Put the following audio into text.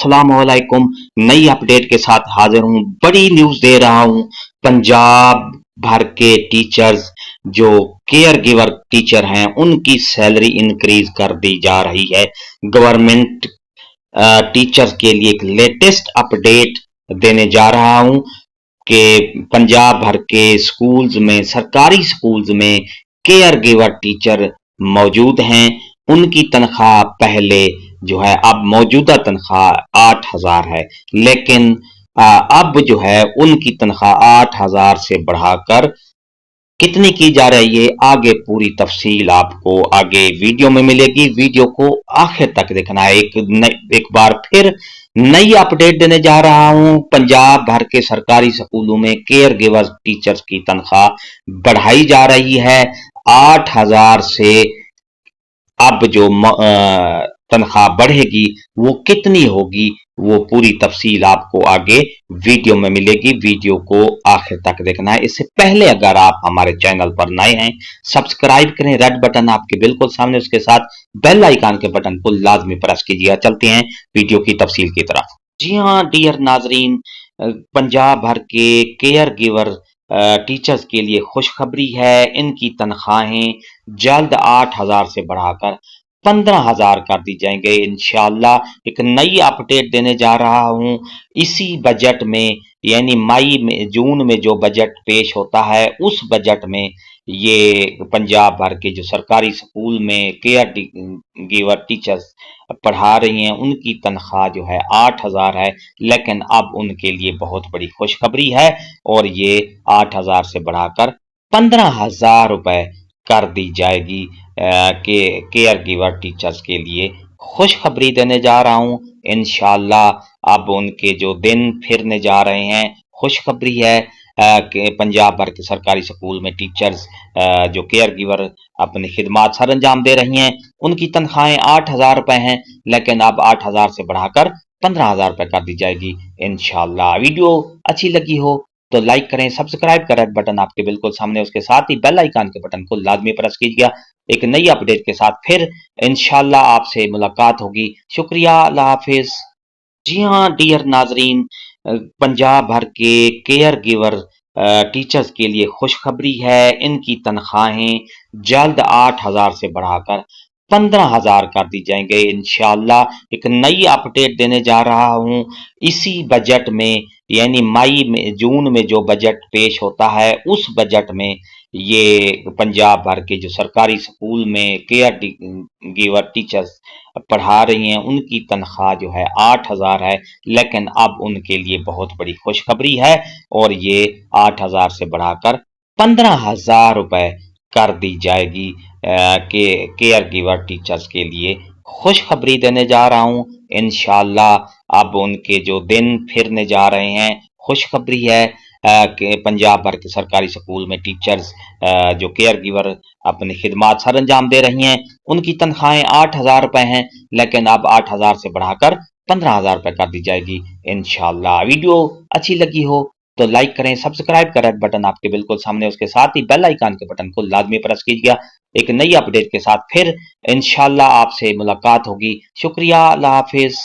अस्सलाम वालेकुम। नई अपडेट के साथ हाजिर हूँ। बड़ी न्यूज दे रहा हूँ। पंजाब भर के टीचर्स जो केयर गिवर टीचर हैं उनकी सैलरी इंक्रीज कर दी जा रही है। गवर्नमेंट टीचर्स के लिए एक लेटेस्ट अपडेट देने जा रहा हूँ कि पंजाब भर के स्कूल्स में, सरकारी स्कूल्स में केयर गिवर टीचर मौजूद हैं। उनकी तनख्वाह पहले जो है, अब मौजूदा तनख्वाह 8,000 है, लेकिन अब जो है उनकी तनख्वाह 8,000 से बढ़ाकर कितनी की जा रही है, आगे पूरी तफसील आपको आगे वीडियो में मिलेगी। वीडियो को आखिर तक देखना है। एक बार फिर नई अपडेट देने जा रहा हूं। पंजाब भर के सरकारी स्कूलों में केयर गिवर टीचर्स की तनख्वाह बढ़ाई जा रही है 8,000 से। अब जो तनख्वाह बढ़ेगी वो कितनी होगी, वो पूरी तफसील आपको आगे वीडियो में मिलेगी। वीडियो को आखिर तक देखना है। इससे पहले अगर आप हमारे चैनल पर नए हैं, सब्सक्राइब करें, रेड बटन आपके बिल्कुल सामने, उसके साथ बेल आइकन के बटन को लाजमी प्रेस कीजिए। चलते हैं वीडियो की तफसील की तरफ। जी हाँ डियर नाजरीन, पंजाब भर के केयर गिवर टीचर्स के लिए खुशखबरी है। इनकी तनख्वाहें जल्द 8,000 से बढ़ाकर 15,000 कर दी जाएंगे इंशाअल्लाह। एक नई अपडेट देने जा रहा हूं। इसी बजट में, यानी मई में, जून में जो बजट पेश होता है, उस बजट में ये पंजाब भर के जो सरकारी स्कूल में केयर गिवर टीचर्स पढ़ा रही हैं उनकी तनख्वाह जो है 8,000 है, लेकिन अब उनके लिए बहुत बड़ी खुशखबरी है और ये 8,000 से बढ़ाकर 15,000 रुपए कर दी जाएगी। के केयर गिवर टीचर्स के लिए खुशखबरी देने जा रहा हूं इंशाअल्लाह। अब उनके जो दिन फिरने जा रहे हैं। खुशखबरी है कि पंजाब भर के सरकारी स्कूल में टीचर्स जो केयर गिवर अपनी खिदमात सर अंजाम दे रही हैं, उनकी तनख्वाहें 8,000 रुपए हैं, लेकिन अब 8,000 से बढ़ाकर 15,000 रुपए कर दी जाएगी इंशाअल्लाह। वीडियो अच्छी लगी हो तो लाइक करें, सब्सक्राइब करें, बटन आपके बिल्कुल सामने, उसके साथ ही बेल आइकन के बटन को लाजमी प्रेस कीजिए। एक नई अपडेट के साथ फिर इंशाअल्लाह आपसे मुलाकात होगी। शुक्रिया, अल्लाह हाफिज। जी हाँ डियर नाजरीन, पंजाब भर के केयर गिवर टीचर्स के लिए खुशखबरी है। इनकी तनख्वाहें जल्द 8,000 से बढ़ाकर 15,000 कर दी जाएंगे इंशाअल्लाह। एक नई अपडेट देने जा रहा हूं। इसी बजट में, यानी मई में, जून में जो बजट पेश होता है, उस बजट में ये पंजाब भर के जो सरकारी स्कूल में केयर गिवर टीचर्स पढ़ा रही हैं उनकी तनख्वाह जो है 8,000 है, लेकिन अब उनके लिए बहुत बड़ी खुशखबरी है और ये 8,000 से बढ़ाकर 15,000 रुपए कर दी जाएगी। के केयर गिवर टीचर्स के लिए खुशखबरी देने जा रहा हूं इंशाअल्लाह। अब उनके जो दिन फिरने जा रहे हैं। खुशखबरी है कि पंजाब भर के सरकारी स्कूल में टीचर्स जो केयर गिवर अपनी खिदमात सर अंजाम दे रही हैं, उनकी तनख्वाहें 8,000 रुपए हैं, लेकिन अब 8,000 से बढ़ाकर 15,000 रुपए कर दी जाएगी इंशाअल्लाह। वीडियो अच्छी लगी हो तो लाइक करें, सब्सक्राइब करें, बटन आपके बिल्कुल सामने, उसके साथ ही बेल आइकन के बटन को लाजमी प्रेस कीजिए। एक नई अपडेट के साथ फिर इंशाअल्लाह आपसे मुलाकात होगी। शुक्रिया, अल्लाह हाफिज।